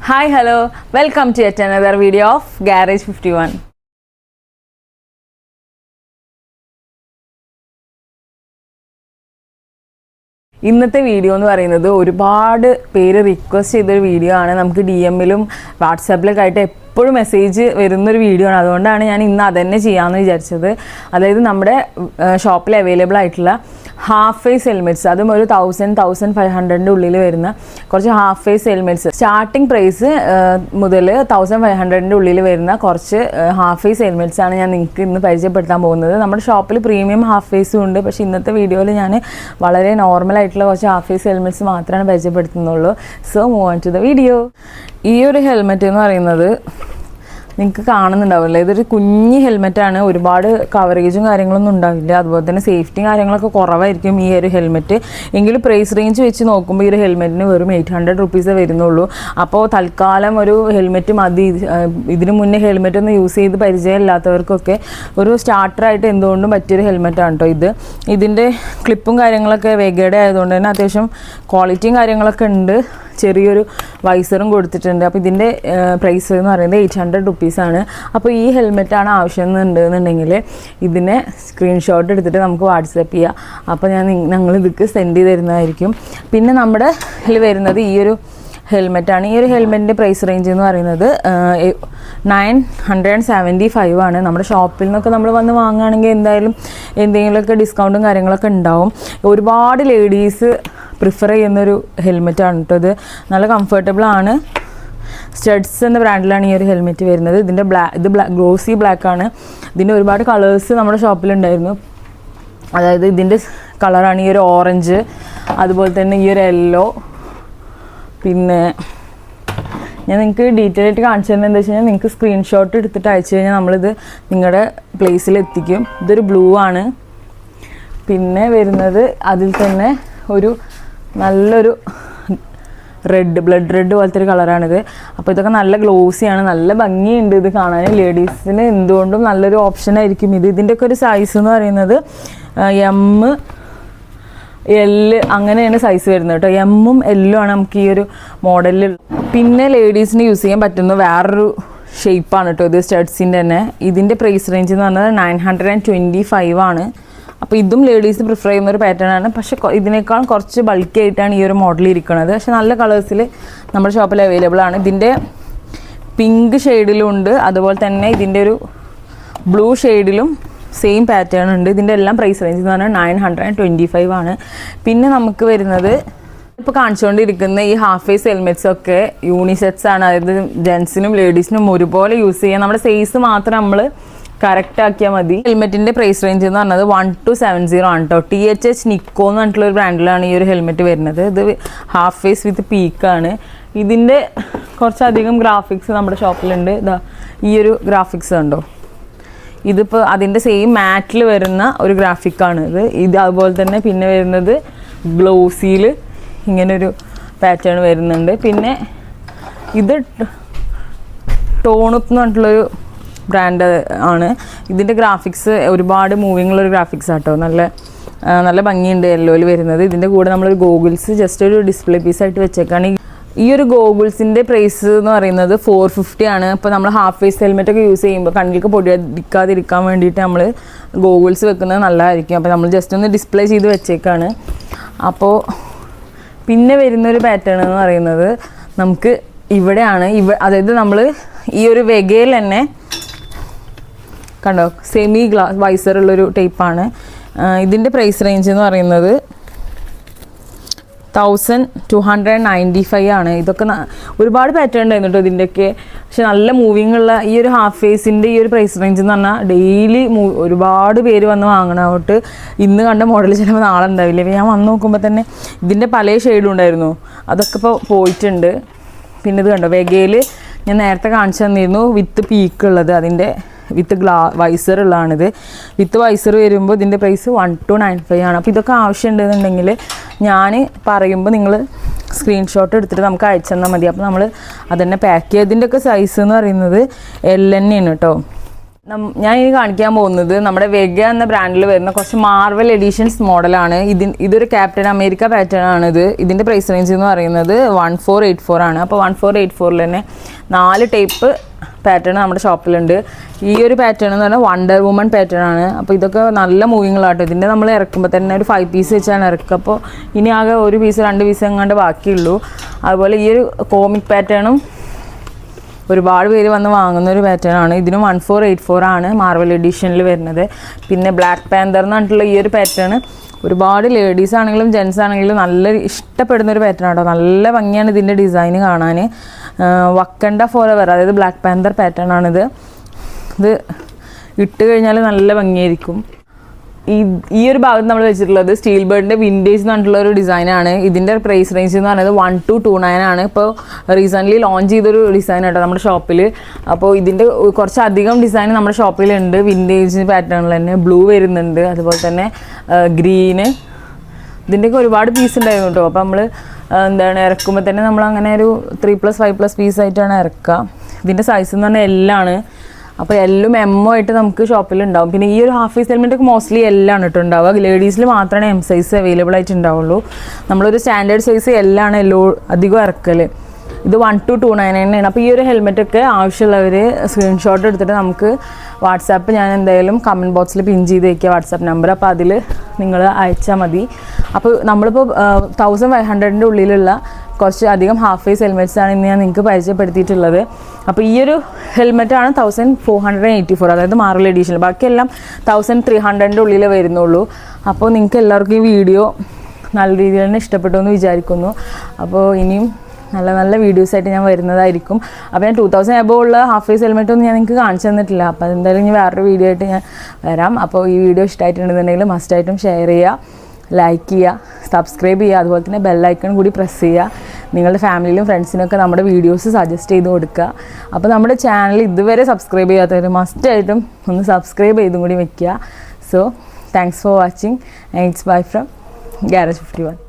Hi, hello, welcome to yet another video of Garage 51. ഇന്നത്തെ video എന്ന് പറയുന്നത് ഒരുപാട് പേര് റിക്വസ്റ്റ് ചെയ്തൊരു വീഡിയോ ആണ്. നമുക്ക് DM-ലും വാട്സാപ്പിലൊക്കെ ആയിട്ട് എപ്പോഴും മെസ്സേജ് വരുന്നൊരു വീഡിയോ ആണ്. അതുകൊണ്ടാണ് ഞാൻ ഇന്ന് അതന്നെ ചെയ്യാമെന്ന് വിചാരിച്ചത്. അതായത് നമ്മുടെ ഷോപ്പിൽ അവൈലബിൾ ആയിട്ടുള്ള ഹാഫ് ഫേസ് ഹെൽമെറ്റ്സ്, അതും ഒരു 1500 ഉള്ളിൽ വരുന്ന കുറച്ച് half face helmets, starting price മുതൽ 1500 ഉള്ളിൽ വരുന്ന കുറച്ച് ഹാഫ് ഫേസ് ഹെൽമെറ്റ്സ് ആണ് ഞാൻ നിങ്ങൾക്ക് ഇന്ന് പരിചയപ്പെടുത്താൻ പോകുന്നത്. നമ്മുടെ ഷോപ്പിൽ പ്രീമിയം ഹാഫ് ഫേസും ഉണ്ട്, പക്ഷേ ഇന്നത്തെ വീഡിയോയിൽ ഞാൻ വളരെ നോർമൽ ആയിട്ടുള്ള കുറച്ച് ഹാഫ് ഫേസ് ഹെൽമെറ്റ്സ് മാത്രമാണ് പരിചയപ്പെടുത്തുന്നുള്ളൂ. So move on to the video. ഈ ഒരു ഹെൽമെറ്റ് എന്ന് പറയുന്നത് നിങ്ങൾക്ക് കാണുന്നുണ്ടാവില്ല, ഇതൊരു കുഞ്ഞ് ഹെൽമെറ്റാണ്. ഒരുപാട് കവറേജും കാര്യങ്ങളൊന്നും ഉണ്ടാവില്ല, അതുപോലെ തന്നെ സേഫ്റ്റിയും കാര്യങ്ങളൊക്കെ കുറവായിരിക്കും ഈ ഒരു ഹെൽമെറ്റ്. എങ്കിലും പ്രൈസ് റേഞ്ച് വെച്ച് നോക്കുമ്പോൾ ഈ ഒരു ഹെൽമെറ്റിന് വെറും 800 റുപ്പീസേ വരുന്നുള്ളൂ. അപ്പോൾ തൽക്കാലം ഒരു ഹെൽമെറ്റ് മതി. ഇതിനു മുന്നേ ഹെൽമെറ്റ് ഒന്നും യൂസ് ചെയ്ത് പരിചയമില്ലാത്തവർക്കൊക്കെ ഒരു സ്റ്റാർട്ടറായിട്ട് എന്തുകൊണ്ടും പറ്റിയൊരു ഹെൽമെറ്റാണ് കേട്ടോ ഇത്. ഇതിൻ്റെ ക്ലിപ്പും കാര്യങ്ങളൊക്കെ വെഗയുടെ ആയതുകൊണ്ട് തന്നെ അത്യാവശ്യം ക്വാളിറ്റിയും കാര്യങ്ങളൊക്കെ ഉണ്ട്. ചെറിയൊരു വൈസറും കൊടുത്തിട്ടുണ്ട്. അപ്പോൾ ഇതിൻ്റെ പ്രൈസ് എന്ന് പറയുന്നത് 800 റുപ്പീസാണ്. അപ്പോൾ ഈ ഹെൽമെറ്റാണ് ആവശ്യമുണ്ടെന്നുണ്ടെങ്കിൽ ഇതിനെ സ്ക്രീൻഷോട്ട് എടുത്തിട്ട് നമുക്ക് വാട്സപ്പ് ചെയ്യാം. അപ്പോൾ ഞങ്ങൾ ഇതിക്ക് സെൻഡ് ചെയ്ത് തരുന്നതായിരിക്കും. പിന്നെ നമ്മുടെ ഇതിൽ വരുന്നത് ഈ ഒരു ഹെൽമെറ്റാണ്. ഈ ഒരു ഹെൽമെറ്റിൻ്റെ പ്രൈസ് റേഞ്ച് എന്ന് പറയുന്നത് 975 ആണ്. നമ്മുടെ ഷോപ്പിൽ നിന്നൊക്കെ നമ്മൾ വന്ന് വാങ്ങുകയാണെങ്കിൽ എന്തായാലും എന്തെങ്കിലുമൊക്കെ ഡിസ്കൗണ്ടും കാര്യങ്ങളൊക്കെ ഉണ്ടാവും. ഒരുപാട് ലേഡീസ് പ്രിഫർ ചെയ്യുന്നൊരു ഹെൽമെറ്റാണ് കേട്ടോ ഇത്. നല്ല കംഫർട്ടബിളാണ്. സ്റ്റഡ്സ് എന്ന ബ്രാൻഡിലാണ് ഈ ഒരു ഹെൽമെറ്റ് വരുന്നത്. ഇത് ഗ്ലോസി ബ്ലാക്കാണ്. ഇതിൻ്റെ ഒരുപാട് കളേഴ്സ് നമ്മുടെ ഷോപ്പിലുണ്ടായിരുന്നു. അതായത് ഇതിൻ്റെ കളറാണ് ഈ ഒരു ഓറഞ്ച്, അതുപോലെ തന്നെ ഈ ഒരു യെല്ലോ. പിന്നെ ഞാൻ നിങ്ങൾക്ക് ഡീറ്റെയിൽ ആയിട്ട് കാണിച്ചു തരുന്നത് എന്താ വെച്ച് കഴിഞ്ഞാൽ, നിങ്ങൾക്ക് സ്ക്രീൻഷോട്ട് എടുത്തിട്ട് അയച്ചു കഴിഞ്ഞാൽ നമ്മളിത് നിങ്ങളുടെ പ്ലേസിൽ എത്തിക്കും. ഇതൊരു ബ്ലൂ ആണ്. പിന്നെ വരുന്നത് അതിൽ തന്നെ ഒരു നല്ലൊരു ബ്ലഡ് റെഡ് പോലത്തെ ഒരു കളറാണിത്. അപ്പോൾ ഇതൊക്കെ നല്ല ഗ്ലോസിയാണ്, നല്ല ഭംഗിയുണ്ട് ഇത് കാണാൻ. ലേഡീസിന് എന്തുകൊണ്ടും നല്ലൊരു ഓപ്ഷനായിരിക്കും ഇത്. ഇതിൻ്റെയൊക്കെ ഒരു സൈസ് എന്ന് പറയുന്നത് M, L അങ്ങനെയാണ് സൈസ് വരുന്നത് കേട്ടോ. M-ഉം L-ഉം ആണ് നമുക്ക് ഈ ഒരു മോഡലിൽ. പിന്നെ ലേഡീസിന് യൂസ് ചെയ്യാൻ പറ്റുന്ന വേറൊരു ഷേപ്പാണ് കേട്ടോ ഇത്, സ്റ്റഡ്സിൻ്റെ തന്നെ. ഇതിൻ്റെ പ്രൈസ് റേഞ്ച് എന്ന് പറഞ്ഞാൽ 925 ആണ്. അപ്പോൾ ഇതും ലേഡീസ് പ്രിഫർ ചെയ്യുന്ന ഒരു പാറ്റേൺ ആണ്. പക്ഷേ ഇതിനേക്കാൾ കുറച്ച് ബൾക്കി ആയിട്ടാണ് ഈ ഒരു മോഡൽ ഇരിക്കുന്നത്. പക്ഷേ നല്ല കളേഴ്സിൽ നമ്മുടെ ഷോപ്പിൽ അവൈലബിൾ ആണ്. ഇതിൻ്റെ പിങ്ക് ഷെയ്ഡിലും ഉണ്ട്, അതുപോലെ തന്നെ ഇതിൻ്റെ ഒരു ബ്ലൂ ഷെയ്ഡിലും സെയിം പാറ്റേൺ ഉണ്ട്. ഇതിൻ്റെ എല്ലാം പ്രൈസ് റേഞ്ച് എന്ന് പറഞ്ഞാൽ 925 ആണ്. പിന്നെ നമുക്ക് വരുന്നത് ഇപ്പോൾ കാണിച്ചുകൊണ്ടിരിക്കുന്ന ഈ ഹാഫ് ഫേസ് ഹെൽമെറ്റ്സ് ഒക്കെ യൂണിസെറ്റ്സ് ആണ്. അതായത് ജെൻസിനും ലേഡീസിനും ഒരുപോലെ യൂസ് ചെയ്യാം. നമ്മുടെ സൈസ് മാത്രം നമ്മൾ കറക്റ്റ് ആക്കിയാൽ മതി. ഹെൽമെറ്റിൻ്റെ പ്രൈസ് റേഞ്ച് എന്ന് പറഞ്ഞത് 1270 ആണ് കേട്ടോ. THH നിക്കോ എന്ന് പറഞ്ഞിട്ടുള്ള ഒരു ബ്രാൻഡിലാണ് ഈ ഒരു ഹെൽമെറ്റ് വരുന്നത്. ഇത് ഹാഫ് ഫേസ് വിത്ത് പീക്കാണ്. ഇതിൻ്റെ കുറച്ചധികം ഗ്രാഫിക്സ് നമ്മുടെ ഷോപ്പിലുണ്ട്. ഇതാ ഈ ഒരു ഗ്രാഫിക്സ് ഉണ്ടോ, ഇതിപ്പോൾ അതിൻ്റെ സെയിം മാറ്റിൽ വരുന്ന ഒരു ഗ്രാഫിക്കാണ് ഇത്. അതുപോലെ തന്നെ പിന്നെ വരുന്നത് ഗ്ലോസിയിൽ ഇങ്ങനൊരു പാറ്റേൺ വരുന്നുണ്ട്. പിന്നെ ഇത് ടോണപ്പ് എന്ന് പറഞ്ഞിട്ടുള്ളൊരു ബ്രാൻഡ് ആണ്. ഇതിൻ്റെ ഗ്രാഫിക്സ് ഒരുപാട് മൂവിങ്ങുള്ളൊരു ഗ്രാഫിക്സ് ആട്ടോ. നല്ല ഭംഗിയുണ്ട് യെല്ലോയിൽ വരുന്നത്. ഇതിൻ്റെ കൂടെ നമ്മളൊരു ഗോഗിൾസ് ജസ്റ്റ് ഒരു ഡിസ്പ്ലേ പീസായിട്ട് വെച്ചേക്കാണ്. ഈ ഒരു ഗോഗിൾസിൻ്റെ പ്രൈസ് എന്ന് പറയുന്നത് 450 ആണ്. അപ്പോൾ നമ്മൾ ഹാഫ് ഫേസ് ഹെൽമെറ്റൊക്കെ യൂസ് ചെയ്യുമ്പോൾ കണ്ണിലേക്ക് പൊടിയാതിരിക്കാൻ വേണ്ടിയിട്ട് നമ്മൾ ഗോഗിൾസ് വെക്കുന്നത് നല്ലതായിരിക്കും. അപ്പോൾ നമ്മൾ ജസ്റ്റ് ഒന്ന് ഡിസ്പ്ലേ ചെയ്ത് വെച്ചേക്കാണ്. അപ്പോൾ പിന്നെ വരുന്നൊരു പാറ്റേൺ എന്ന് പറയുന്നത് നമുക്ക് ഇവിടെയാണ്. അതായത് നമ്മൾ ഈ ഒരു വെഗയിൽ തന്നെ കണ്ടോ സെമി വൈസറുള്ളൊരു ടൈപ്പാണ്. ഇതിൻ്റെ പ്രൈസ് റേഞ്ച് എന്ന് പറയുന്നത് 1295 ആണ്. ഇതൊക്കെ ഒരുപാട് പാറ്റേൺ ഉണ്ടായിരുന്നു കേട്ടോ ഇതിൻ്റെയൊക്കെ. പക്ഷെ നല്ല മൂവിങ് ഉള്ള ഈ ഒരു ഹാഫ് ഫേസിൻ്റെ ഈ ഒരു പ്രൈസ് റേഞ്ച് എന്ന് പറഞ്ഞാൽ ഡെയിലി ഒരുപാട് പേര് വന്ന് വാങ്ങണം. അതുകൊണ്ട് ഇന്ന് കണ്ട മോഡൽ ചിലപ്പോൾ നാളെ ഉണ്ടാവില്ല. ഇപ്പോൾ ഞാൻ വന്ന് നോക്കുമ്പോൾ തന്നെ ഇതിൻ്റെ പല ഷെയ്ഡും ഉണ്ടായിരുന്നു, അതൊക്കെ ഇപ്പോൾ പോയിട്ടുണ്ട്. പിന്നെ ഇത് കണ്ടോ വെഗയിൽ ഞാൻ നേരത്തെ കാണിച്ചു തന്നിരുന്നു വിത്ത് പീക്ക് ഉള്ളത്, അതിൻ്റെ വിത്ത് വൈസർ ഉള്ളതാണിത്. വിത്ത് വൈസർ വരുമ്പോൾ ഇതിൻ്റെ പ്രൈസ് 1295 ആണ്. അപ്പോൾ ഇതൊക്കെ ആവശ്യമുണ്ടെന്നുണ്ടെങ്കിൽ ഞാൻ പറയുമ്പോൾ നിങ്ങൾ സ്ക്രീൻഷോട്ട് എടുത്തിട്ട് നമുക്ക് അയച്ചു തന്നാൽ മതി. അപ്പോൾ നമ്മൾ അതന്നെ പാക്ക് ചെയ്തതിൻ്റെയൊക്കെ സൈസ് എന്ന് പറയുന്നത് L തന്നെയാണ് കേട്ടോ. ഞാൻ ഇനി കാണിക്കാൻ പോകുന്നത് നമ്മുടെ വെഗ എന്ന ബ്രാൻഡിൽ വരുന്ന കുറച്ച് മാർവൽ എഡിഷൻസ് മോഡലാണ്. ഇതൊരു ക്യാപ്റ്റൻ അമേരിക്ക പാറ്റേൺ ആണിത്. ഇതിൻ്റെ പ്രൈസ് റേഞ്ച് എന്ന് പറയുന്നത് 1484 ആണ്. അപ്പോൾ 1484 തന്നെ 4 ടൈപ്പ് പാറ്റേൺ നമ്മുടെ ഷോപ്പിലുണ്ട്. ഈ ഒരു പാറ്റേൺ എന്ന് പറഞ്ഞാൽ വണ്ടർ വുമൺ പാറ്റേൺ ആണ്. അപ്പോൾ ഇതൊക്കെ നല്ല മൂവിങ്ങളാട്ടോ. ഇതിൻ്റെ നമ്മൾ ഇറക്കുമ്പോൾ തന്നെ ഒരു 5 പീസ് വെച്ചാണ് ഇറക്കുക. അപ്പോൾ ഇനി ആകെ 1 പീസ് 2 പീസ് എങ്ങാണ്ട് ബാക്കിയുള്ളൂ. അതുപോലെ ഈ ഒരു കോമിക് പാറ്റേണും ഒരുപാട് പേര് വന്ന് വാങ്ങുന്ന ഒരു പാറ്റേൺ ആണ്. ഇതിനും 1484 ആണ് മാർവൽ എഡിഷനിൽ വരുന്നത്. പിന്നെ ബ്ലാക്ക് പാന്തർ എന്ന് പറഞ്ഞിട്ടുള്ള ഈ ഒരു പാറ്റേൺ ഒരുപാട് ലേഡീസ് ആണെങ്കിലും ജെൻസ് ആണെങ്കിലും നല്ല ഇഷ്ടപ്പെടുന്ന ഒരു പാറ്റേൺ ആട്ടോ. നല്ല ഭംഗിയാണ് ഇതിൻ്റെ ഡിസൈൻ കാണാൻ. വക്കണ്ട ഫോർ എവർ, അതായത് ബ്ലാക്ക് പാന്തർ പാറ്റേൺ ആണിത്. ഇത് ഇട്ട് കഴിഞ്ഞാൽ നല്ല ഭംഗിയായിരിക്കും. ഈ ഒരു ഭാഗത്ത് നമ്മൾ വെച്ചിട്ടുള്ളത് സ്റ്റീൽ ബേർഡിൻ്റെ വിൻറ്റേജ് എന്ന് പറഞ്ഞിട്ടുള്ള ഒരു ഡിസൈനാണ്. ഇതിൻ്റെ പ്രൈസ് റേഞ്ച് എന്ന് പറയുന്നത് 1229 ആണ്. ഇപ്പോൾ റീസെൻ്റ്ലി ലോഞ്ച് ചെയ്തൊരു ഡിസൈൻ കേട്ടോ നമ്മുടെ ഷോപ്പിൽ. അപ്പോൾ ഇതിൻ്റെ കുറച്ചധികം ഡിസൈൻ നമ്മുടെ ഷോപ്പിലുണ്ട്. വിൻറ്റേജ് പാറ്റേണിൽ തന്നെ ബ്ലൂ വരുന്നുണ്ട്, അതുപോലെ തന്നെ ഗ്രീന്. ഇതിൻ്റെയൊക്കെ ഒരുപാട് പീസ് ഉണ്ടായിരുന്നു കേട്ടോ. അപ്പോൾ നമ്മൾ ഇറക്കുമ്പോൾ തന്നെ നമ്മൾ അങ്ങനെ ഒരു 3+, 5+ പീസായിട്ടാണ് ഇറക്കുക. ഇതിൻ്റെ സൈസ് എന്ന് പറഞ്ഞാൽ എല്ലാണ്. അപ്പോൾ എല്ലാം എമ്മോ ആയിട്ട് നമുക്ക് ഷോപ്പിലുണ്ടാവും. പിന്നെ ഈ ഒരു ഹാഫ് പീസ് എലിമെൻറ്റൊക്കെ മോസ്റ്റ്ലി എല്ലാണ് കേട്ടോ ഉണ്ടാവുക. ലേഡീസിൽ മാത്രമേ എം സൈസ് അവൈലബിൾ ആയിട്ട് ഉണ്ടാവുള്ളൂ. നമ്മളൊരു സ്റ്റാൻഡേർഡ് സൈസ് എല്ലാണ് അധികം ഇറക്കൽ. ഇത് 1229 തന്നെയാണ്. അപ്പോൾ ഈ ഒരു ഹെൽമെറ്റൊക്കെ ആവശ്യമുള്ളവർ സ്ക്രീൻഷോട്ട് എടുത്തിട്ട് നമുക്ക് വാട്സാപ്പ് ഞാൻ എന്തായാലും കമൻറ്റ് ബോക്സിൽ പിൻ ചെയ്ത് വയ്ക്കുക വാട്സാപ്പ് നമ്പർ. അപ്പോൾ അതിൽ നിങ്ങൾ അയച്ചാൽ മതി. അപ്പോൾ നമ്മളിപ്പോൾ 1500-ൻ്റെ ഉള്ളിലുള്ള കുറച്ച് അധികം ഹാഫ് ഫേസ് ഹെൽമെറ്റ്സാണ് ഇന്ന് ഞാൻ നിങ്ങൾക്ക് പരിചയപ്പെടുത്തിയിട്ടുള്ളത്. അപ്പോൾ ഈ ഒരു ഹെൽമെറ്റാണ് 1484, അതായത് മാർവൽ എഡിഷൻ. ബാക്കിയെല്ലാം 1300-ൻ്റെ ഉള്ളിലേ വരുന്നുള്ളൂ. അപ്പോൾ നിങ്ങൾക്ക് എല്ലാവർക്കും ഈ വീഡിയോ നല്ല രീതിയിൽ തന്നെ ഇഷ്ടപ്പെട്ടു എന്ന് വിചാരിക്കുന്നു. അപ്പോൾ ഇനിയും നല്ല നല്ല വീഡിയോസായിട്ട് ഞാൻ വരുന്നതായിരിക്കും. അപ്പോൾ ഞാൻ 2000 എബോവ് ഉള്ള ഹാഫ് ഫേസ് ഹെൽമെറ്റൊന്നും ഞാൻ നിങ്ങൾക്ക് കാണിച്ചു തന്നിട്ടില്ല. അപ്പോൾ അതെന്തായാലും ഇനി വേറൊരു വീഡിയോ ആയിട്ട് ഞാൻ വരാം. അപ്പോൾ ഈ വീഡിയോ ഇഷ്ടമായിട്ടുണ്ടെന്നുണ്ടെങ്കിൽ മസ്റ്റായിട്ടും ഷെയർ ചെയ്യുക, ലൈക്ക് ചെയ്യുക, സബ്സ്ക്രൈബ് ചെയ്യുക, അതുപോലെ തന്നെ ബെല്ലൈക്കൺ കൂടി പ്രസ് ചെയ്യുക. നിങ്ങളുടെ ഫാമിലിയിലും ഫ്രണ്ട്സിനൊക്കെ നമ്മുടെ വീഡിയോസ് സജസ്റ്റ് ചെയ്ത് കൊടുക്കുക. അപ്പോൾ നമ്മുടെ ചാനൽ ഇതുവരെ സബ്സ്ക്രൈബ് ചെയ്യാത്തവർ മസ്റ്റായിട്ടും ഒന്ന് സബ്സ്ക്രൈബ് ചെയ്തും കൂടി വയ്ക്കുക. So thanks for watching. It's bye from Garage 51.